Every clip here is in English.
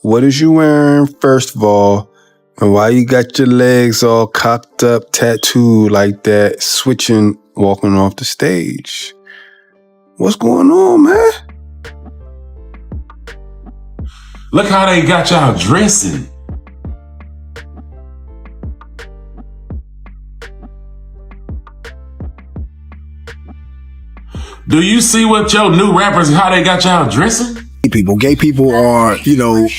what is you wearing, first of all? And why you got your legs all cocked up, tattooed like that, switching, walking off the stage? What's going on, man? Look how they got y'all dressing. Do you see what your new rappers, how they got y'all dressing? Gay people are, Beyonce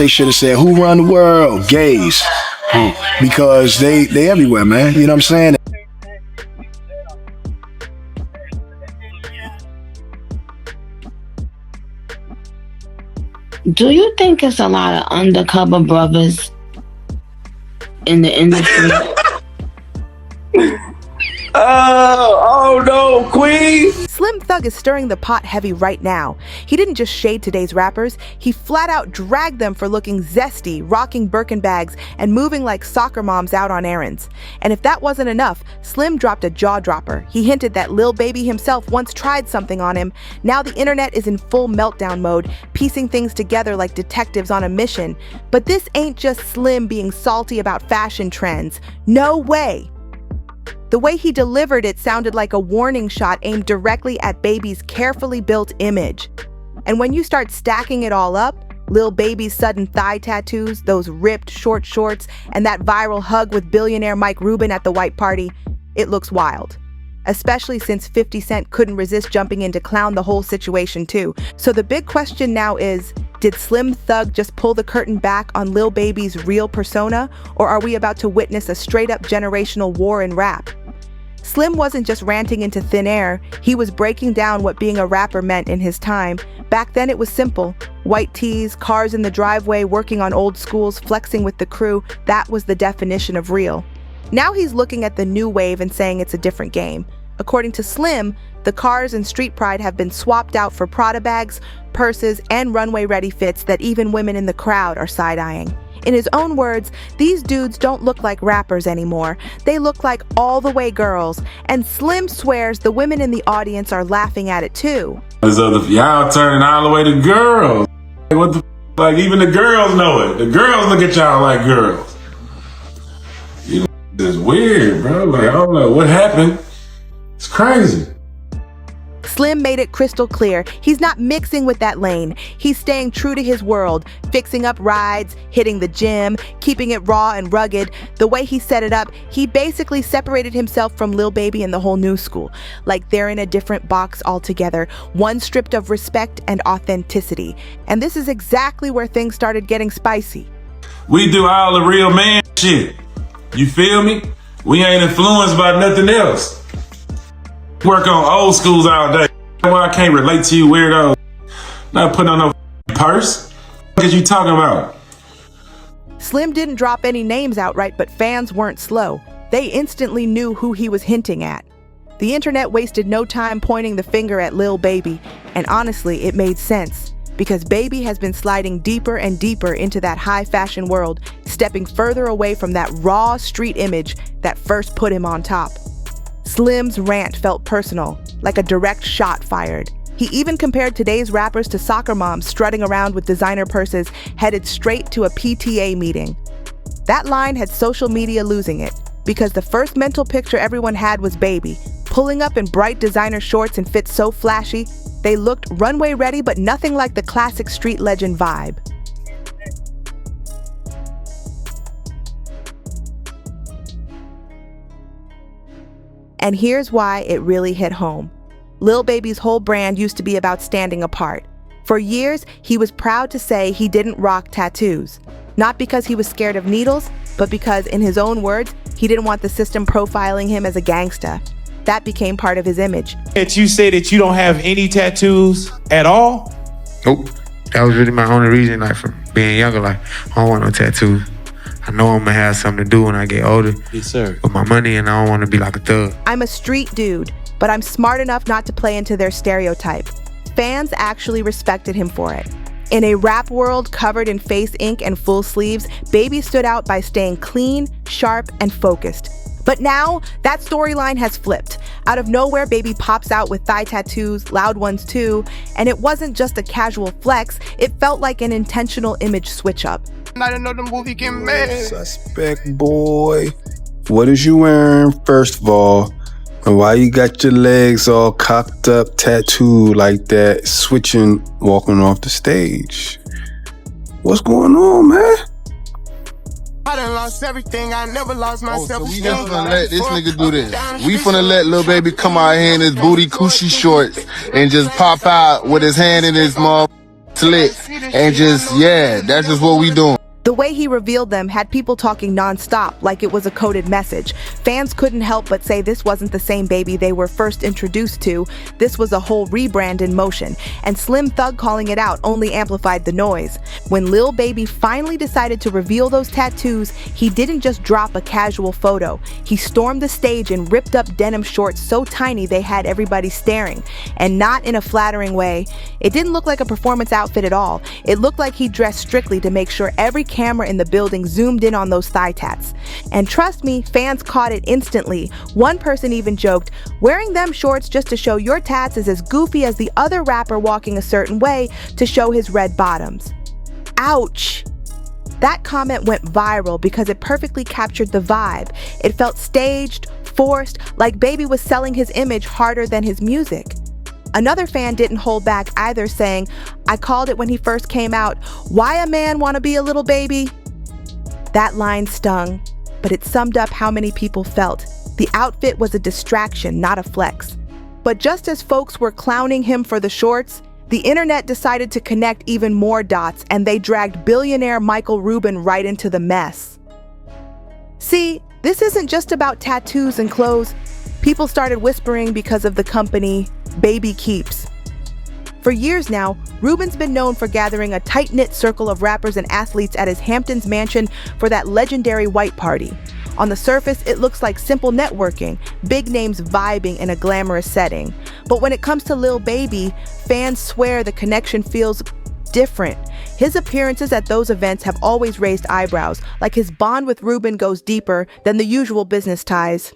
should have said, who run the world? Gays. Because they everywhere, man. You know what I'm saying? Do you think it's a lot of undercover brothers in the industry? Oh no, Queen! Slim Thug is stirring the pot heavy right now. He didn't just shade today's rappers, he flat out dragged them for looking zesty, rocking Birkin bags, and moving like soccer moms out on errands. And if that wasn't enough, Slim dropped a jaw dropper. He hinted that Lil Baby himself once tried something on him. Now the internet is in full meltdown mode, piecing things together like detectives on a mission. But this ain't just Slim being salty about fashion trends. No way! The way he delivered it sounded like a warning shot aimed directly at Baby's carefully built image. And when you start stacking it all up, Lil Baby's sudden thigh tattoos, those ripped short shorts, and that viral hug with billionaire Mike Rubin at the white party, it looks wild. Especially since 50 Cent couldn't resist jumping in to clown the whole situation too. So the big question now is, did Slim Thug just pull the curtain back on Lil Baby's real persona, or are we about to witness a straight-up generational war in rap? Slim wasn't just ranting into thin air, he was breaking down what being a rapper meant in his time. Back then it was simple. White tees, cars in the driveway, working on old schools, flexing with the crew, that was the definition of real. Now he's looking at the new wave and saying it's a different game. According to Slim, the cars and street pride have been swapped out for Prada bags, purses, and runway-ready fits that even women in the crowd are side-eyeing. In his own words, these dudes don't look like rappers anymore. They look like all-the-way girls. And Slim swears the women in the audience are laughing at it too. Y'all turning all the way to girls. What the like? Even the girls know it. The girls look at y'all like girls. You know, it's weird, bro. Like, I don't know what happened. It's crazy. Slim made it crystal clear, he's not mixing with that lane. He's staying true to his world, fixing up rides, hitting the gym, keeping it raw and rugged. The way he set it up, he basically separated himself from Lil Baby and the whole new school. Like they're in a different box altogether, one stripped of respect and authenticity. And this is exactly where things started getting spicy. We do all the real man shit. You feel me? We ain't influenced by nothing else. Work on old schools all day. Well, I can't relate to you, weirdo. Not putting on no purse. What are you talking about? Slim didn't drop any names outright, but fans weren't slow. They instantly knew who he was hinting at. The internet wasted no time pointing the finger at Lil Baby, and honestly, it made sense. Because Baby has been sliding deeper and deeper into that high fashion world, stepping further away from that raw street image that first put him on top. Slim's rant felt personal, like a direct shot fired. He even compared today's rappers to soccer moms strutting around with designer purses, headed straight to a PTA meeting. That line had social media losing it, because the first mental picture everyone had was Baby, pulling up in bright designer shorts and fits so flashy, they looked runway ready, but nothing like the classic street legend vibe. And here's why it really hit home. Lil Baby's whole brand used to be about standing apart. For years, he was proud to say he didn't rock tattoos. Not because he was scared of needles, but because, in his own words, he didn't want the system profiling him as a gangsta. That became part of his image. That you say that you don't have any tattoos at all? Nope. That was really my only reason, like, from being younger, like, I don't want no tattoos. I know I'm gonna have something to do when I get older. Yes, sir. With my money, and I don't want to be like a thug. I'm a street dude, but I'm smart enough not to play into their stereotype. Fans actually respected him for it. In a rap world covered in face ink and full sleeves, Baby stood out by staying clean, sharp, and focused. But now, that storyline has flipped. Out of nowhere, Baby pops out with thigh tattoos, loud ones too, and it wasn't just a casual flex, it felt like an intentional image switch-up. I didn't know the movie get mad. Suspect boy. What is you wearing, first of all? And why you got your legs all cocked up, tattooed like that, switching, walking off the stage? What's going on, man? I done lost everything, I never lost myself. So we just finna let this nigga do this. We finna let Lil Baby come out here in his booty coochie shorts and just pop out with his hand in his slit and just, yeah, that's just what we doing. The way he revealed them had people talking nonstop like it was a coded message. Fans couldn't help but say this wasn't the same Baby they were first introduced to. This was a whole rebrand in motion, and Slim Thug calling it out only amplified the noise. When Lil Baby finally decided to reveal those tattoos, he didn't just drop a casual photo. He stormed the stage in ripped up denim shorts so tiny they had everybody staring, and not in a flattering way. It didn't look like a performance outfit at all. It looked like he dressed strictly to make sure every camera in the building zoomed in on those thigh tats. And trust me, fans caught it instantly. One person even joked, "Wearing them shorts just to show your tats is as goofy as the other rapper walking a certain way to show his red bottoms." Ouch! That comment went viral because it perfectly captured the vibe. It felt staged, forced, like Baby was selling his image harder than his music. Another fan didn't hold back either, saying, "I called it when he first came out. Why a man wanna be a little baby?" That line stung, but it summed up how many people felt. The outfit was a distraction, not a flex. But just as folks were clowning him for the shorts, the internet decided to connect even more dots, and they dragged billionaire Michael Rubin right into the mess. See, this isn't just about tattoos and clothes. People started whispering because of the company Baby Keeps. For years now, Rubin's been known for gathering a tight-knit circle of rappers and athletes at his Hamptons mansion for that legendary white party. On the surface, it looks like simple networking, big names vibing in a glamorous setting. But when it comes to Lil Baby, fans swear the connection feels different. His appearances at those events have always raised eyebrows, like his bond with Rubin goes deeper than the usual business ties.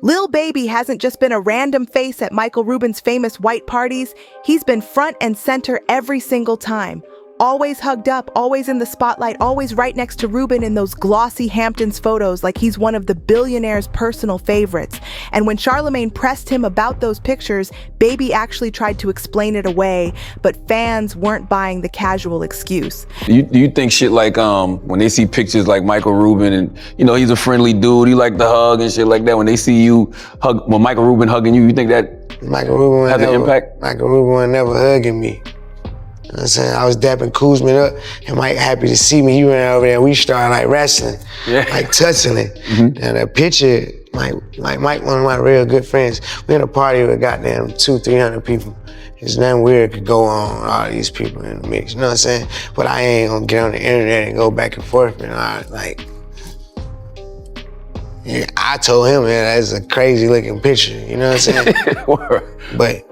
Lil Baby hasn't just been a random face at Michael Rubin's famous white parties, he's been front and center every single time. Always hugged up, always in the spotlight, always right next to Rubin in those glossy Hamptons photos like he's one of the billionaire's personal favorites. And when Charlemagne pressed him about those pictures, Baby actually tried to explain it away, but fans weren't buying the casual excuse. Do you think shit like when they see pictures like Michael Rubin and he's a friendly dude, he like to hug and shit like that, when they see you Michael Rubin hugging you think that Michael Rubin has an impact? Michael Rubin was never hugging me. You know what I'm saying? I was dapping Kuzman up, and Mike happy to see me. He ran over there, and we started like wrestling, like touching it. Mm-hmm. And that picture, Mike, one of my real good friends. We had a party with goddamn 200-300 people. There's nothing weird could go on with all these people in the mix. You know what I'm saying? But I ain't gonna get on the internet and go back and forth. I told him, man, that's a crazy looking picture. You know what I'm saying? But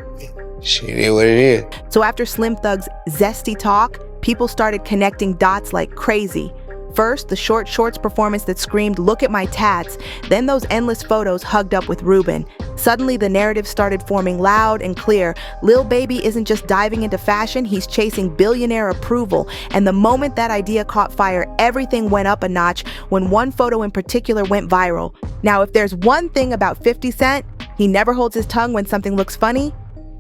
shit is what it is. So after Slim Thug's zesty talk, people started connecting dots like crazy. First, the short shorts performance that screamed, "Look at my tats," then those endless photos hugged up with Rubin. Suddenly, the narrative started forming loud and clear. Lil Baby isn't just diving into fashion, he's chasing billionaire approval. And the moment that idea caught fire, everything went up a notch when one photo in particular went viral. Now, if there's one thing about 50 Cent, he never holds his tongue when something looks funny.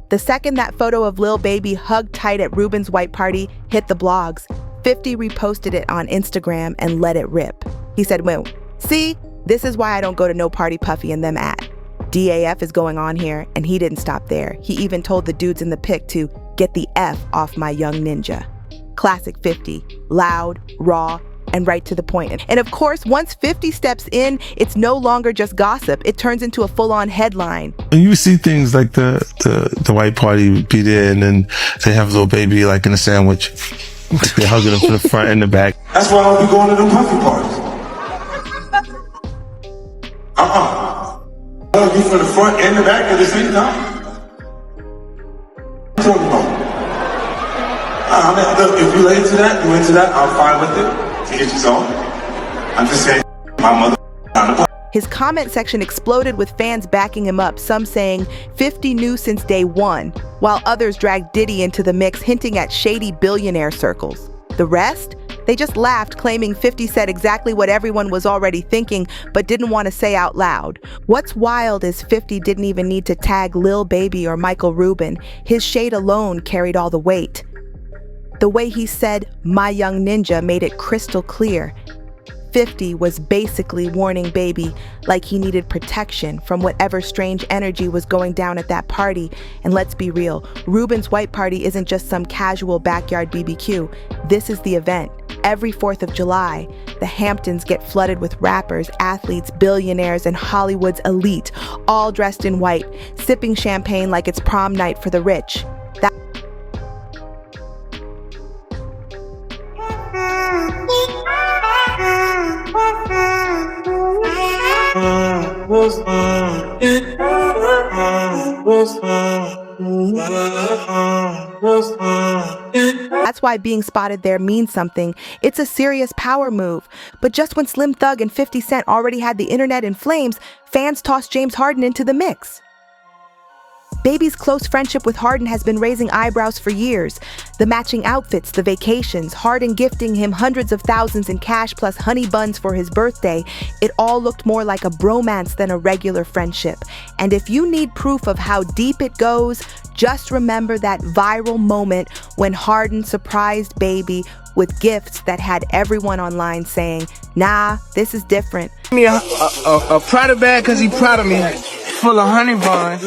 The second that photo of Lil Baby hugged tight at Rubin's white party hit the blogs, 50 reposted it on Instagram and let it rip. He said, "Well, see, this is why I don't go to no party Puffy and them at. DAF is going on here," and he didn't stop there. He even told the dudes in the pic to get the F off my young ninja. Classic 50, loud, raw, and right to the point. And of course, once 50 steps in, it's no longer just gossip. It turns into a full-on headline. You see things like the white party be there, and then they have Lil Baby like in a sandwich. Like they're hugging him from the front and the back. That's why I don't be going to them puffy parties. I want to be from the front and the back at the same time. What are you talking about? Look, if you into that, I'm fine with it. To get you on. I'm just saying, my mother. His comment section exploded with fans backing him up, some saying 50 knew since day one, while others dragged Diddy into the mix, hinting at shady billionaire circles. The rest? They just laughed, claiming 50 said exactly what everyone was already thinking but didn't want to say out loud. What's wild is 50 didn't even need to tag Lil Baby or Michael Rubin. His shade alone carried all the weight. The way he said, "My young ninja," made it crystal clear. 50 was basically warning Baby like he needed protection from whatever strange energy was going down at that party. And let's be real, Rubin's white party isn't just some casual backyard BBQ. This is the event. Every 4th of July, the Hamptons get flooded with rappers, athletes, billionaires, and Hollywood's elite, all dressed in white, sipping champagne like it's prom night for the rich. That's why being spotted there means something. It's a serious power move. But just when Slim Thug and 50 Cent already had the internet in flames, fans tossed James Harden into the mix. Baby's close friendship with Harden has been raising eyebrows for years. The matching outfits, the vacations, Harden gifting him hundreds of thousands in cash plus honey buns for his birthday, it all looked more like a bromance than a regular friendship. And if you need proof of how deep it goes, just remember that viral moment when Harden surprised Baby with gifts that had everyone online saying, "Nah, this is different." Me a Prada bag because he proud of me, full of honey buns.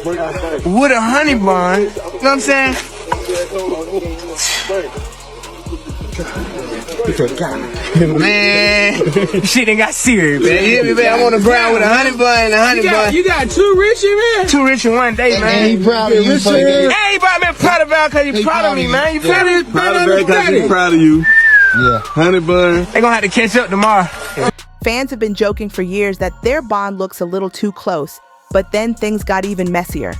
With a honey bun, you know what I'm saying? Man, shit ain't got serious, man. You hear me, man? I'm on the ground with a honey bun and a honey bun. You got two Richie, man? Two Richie one day, man. He proud of you. Hey, he brought me a Prada bag because he proud of me, man. You feel me? Prada bag because he proud of you. Yeah. Honey bun. They gonna have to catch up tomorrow. Fans have been joking for years that their bond looks a little too close. But then things got even messier.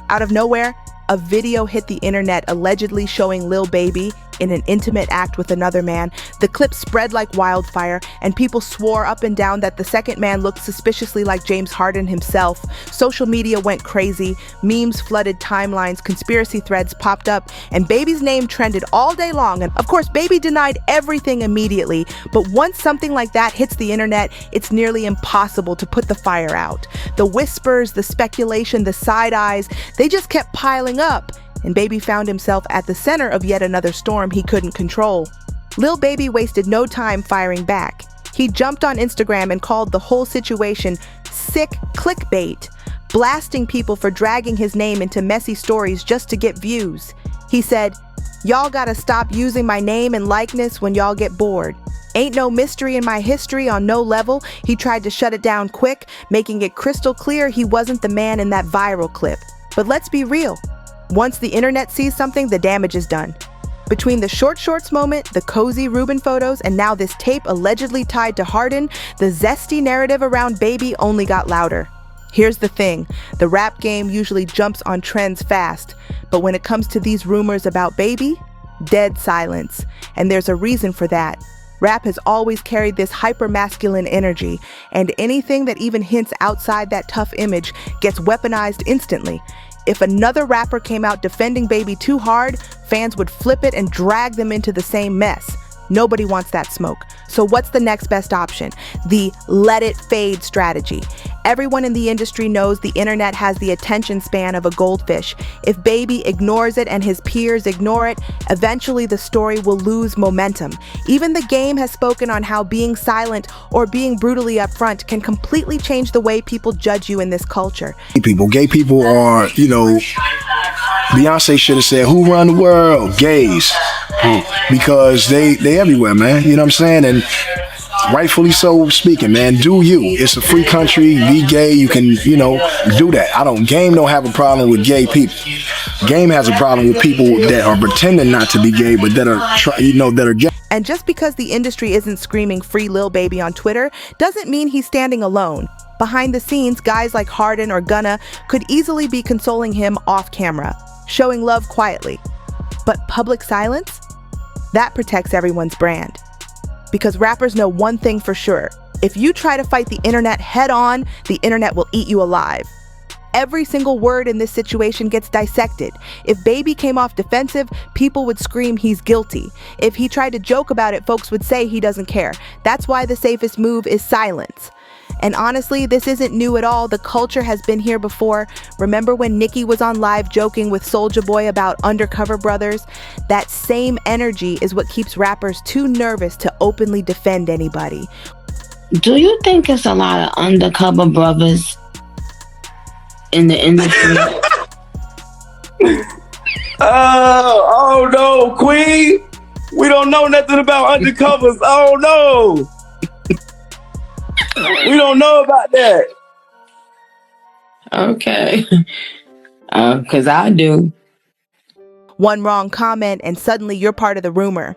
Out of nowhere, a video hit the internet allegedly showing Lil Baby in an intimate act with another man. The clip spread like wildfire, and people swore up and down that the second man looked suspiciously like James Harden himself. Social media went crazy, memes flooded timelines, conspiracy threads popped up, and Baby's name trended all day long. And of course, Baby denied everything immediately, but once something like that hits the internet, it's nearly impossible to put the fire out. The whispers, the speculation, the side eyes, they just kept piling up. And Baby found himself at the center of yet another storm he couldn't control. Lil Baby wasted no time firing back. He jumped on Instagram and called the whole situation sick clickbait, blasting people for dragging his name into messy stories just to get views. He said, "Y'all gotta stop using my name and likeness when y'all get bored. Ain't no mystery in my history on no level." He tried to shut it down quick, making it crystal clear he wasn't the man in that viral clip. But let's be real. Once the internet sees something, the damage is done. Between the short shorts moment, the cozy Rubin photos, and now this tape allegedly tied to Harden, the zesty narrative around Baby only got louder. Here's the thing, the rap game usually jumps on trends fast, but when it comes to these rumors about Baby, dead silence. And there's a reason for that. Rap has always carried this hyper-masculine energy, and anything that even hints outside that tough image gets weaponized instantly. If another rapper came out defending Baby too hard, fans would flip it and drag them into the same mess. Nobody wants that smoke. So what's the next best option? The let it fade strategy. Everyone in the industry knows the internet has the attention span of a goldfish. If Baby ignores it and his peers ignore it, eventually the story will lose momentum. Even the game has spoken on how being silent or being brutally upfront can completely change the way people judge you in this culture. Gay people are, you know, Beyonce should have said, "Who run the world? Gays." Because they everywhere, man. You know what I'm saying? And rightfully so speaking, man. Do you. It's a free country. Be gay. You can, you know, do that. Game don't have a problem with gay people. Game has a problem with people that are pretending not to be gay, but that are, that are gay. And just because the industry isn't screaming free Lil Baby on Twitter, doesn't mean he's standing alone. Behind the scenes, guys like Harden or Gunna could easily be consoling him off camera, showing love quietly. But public silence? That protects everyone's brand. Because rappers know one thing for sure. If you try to fight the internet head on, the internet will eat you alive. Every single word in this situation gets dissected. If Baby came off defensive, people would scream he's guilty. If he tried to joke about it, folks would say he doesn't care. That's why the safest move is silence. And honestly, this isn't new at all. The culture has been here before. Remember when Nicki was on live joking with Soulja Boy about undercover brothers? That same energy is what keeps rappers too nervous to openly defend anybody. Do you think it's a lot of undercover brothers in the industry? Oh no, Queen. We don't know nothing about undercovers. Oh no. We don't know about that. Okay. Because I do. One wrong comment and suddenly you're part of the rumor.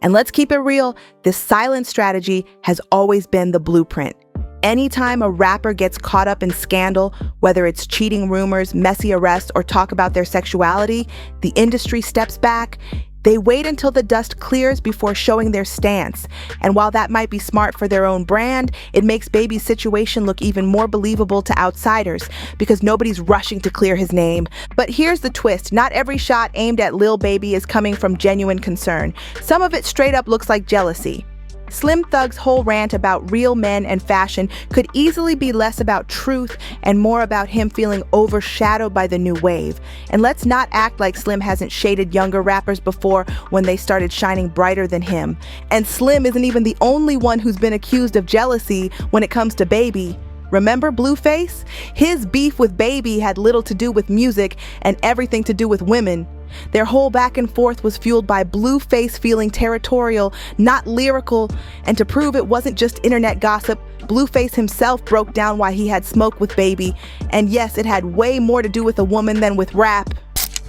And let's keep it real, this silent strategy has always been the blueprint. Anytime a rapper gets caught up in scandal, whether it's cheating rumors, messy arrests, or talk about their sexuality, the industry steps back. They wait until the dust clears before showing their stance. And while that might be smart for their own brand, it makes Baby's situation look even more believable to outsiders because nobody's rushing to clear his name. But here's the twist. Not every shot aimed at Lil Baby is coming from genuine concern. Some of it straight up looks like jealousy. Slim Thug's whole rant about real men and fashion could easily be less about truth and more about him feeling overshadowed by the new wave. And let's not act like Slim hasn't shaded younger rappers before when they started shining brighter than him. And Slim isn't even the only one who's been accused of jealousy when it comes to Baby. Remember Blueface? His beef with Baby had little to do with music and everything to do with women. Their whole back and forth was fueled by Blueface feeling territorial, not lyrical, and to prove it wasn't just internet gossip, Blueface himself broke down why he had smoke with Baby. And yes, it had way more to do with a woman than with rap.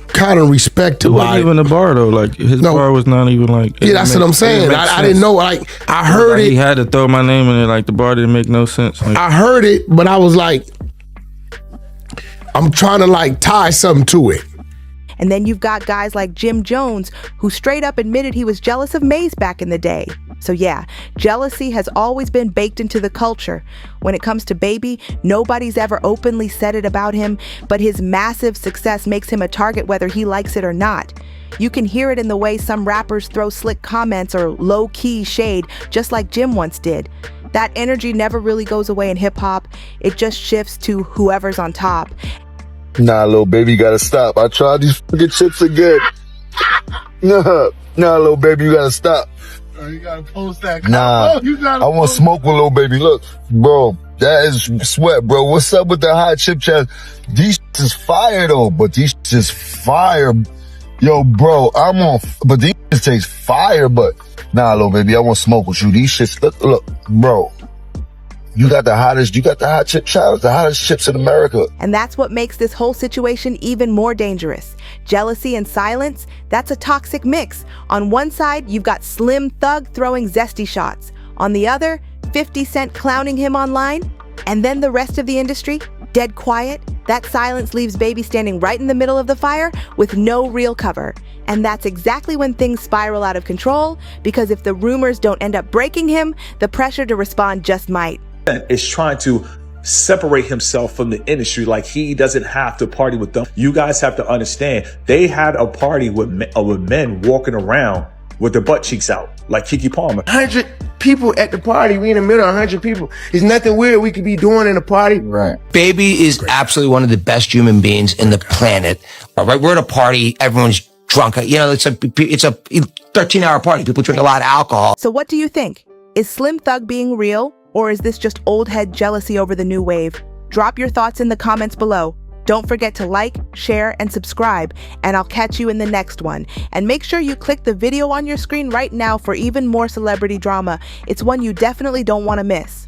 Kind of respected. It wasn't even a bar though. Like his bar was not even like. Yeah, that's what I'm saying. I didn't know. Like I heard it. He had to throw my name in it. Like the bar didn't make no sense. Like, I heard it, but I was like, I'm trying to like tie something to it. And then you've got guys like Jim Jones, who straight up admitted he was jealous of Maze back in the day. So yeah, jealousy has always been baked into the culture. When it comes to Baby, nobody's ever openly said it about him, but his massive success makes him a target whether he likes it or not. You can hear it in the way some rappers throw slick comments or low-key shade, just like Jim once did. That energy never really goes away in hip-hop. It just shifts to whoever's on top. Nah, Lil Baby, you gotta stop. I tried these fucking chips again. Nah, Lil Baby, you gotta stop. You gotta post that. Nah, I want smoke with Lil Baby. Look, bro, that is sweat, bro. What's up with the hot chip challenge? These is fire though, but these is fire. Yo, bro, I'm on, but these taste fire, but nah, Lil Baby, I want smoke with you. These shits, look, bro. You got the hot chip challenge, the hottest chips in America. And that's what makes this whole situation even more dangerous. Jealousy and silence, that's a toxic mix. On one side, you've got Slim Thug throwing zesty shots. On the other, 50 Cent clowning him online. And then the rest of the industry, dead quiet. That silence leaves Baby standing right in the middle of the fire with no real cover. And that's exactly when things spiral out of control, because if the rumors don't end up breaking him, the pressure to respond just might. Is trying to separate himself from the industry, like he doesn't have to party with them. You guys have to understand, they had a party with men walking around with their butt cheeks out, like Keke Palmer. 100 people at the party. We in the middle of 100 people. There's nothing weird we could be doing in a party. Right. Baby is absolutely one of the best human beings in the planet. All right, we're at a party. Everyone's drunk. You know, it's a 13-hour party. People drink a lot of alcohol. So what do you think? Is Slim Thug being real? Or is this just old head jealousy over the new wave? Drop your thoughts in the comments below. Don't forget to like, share, and subscribe, and I'll catch you in the next one. And make sure you click the video on your screen right now for even more celebrity drama. It's one you definitely don't want to miss.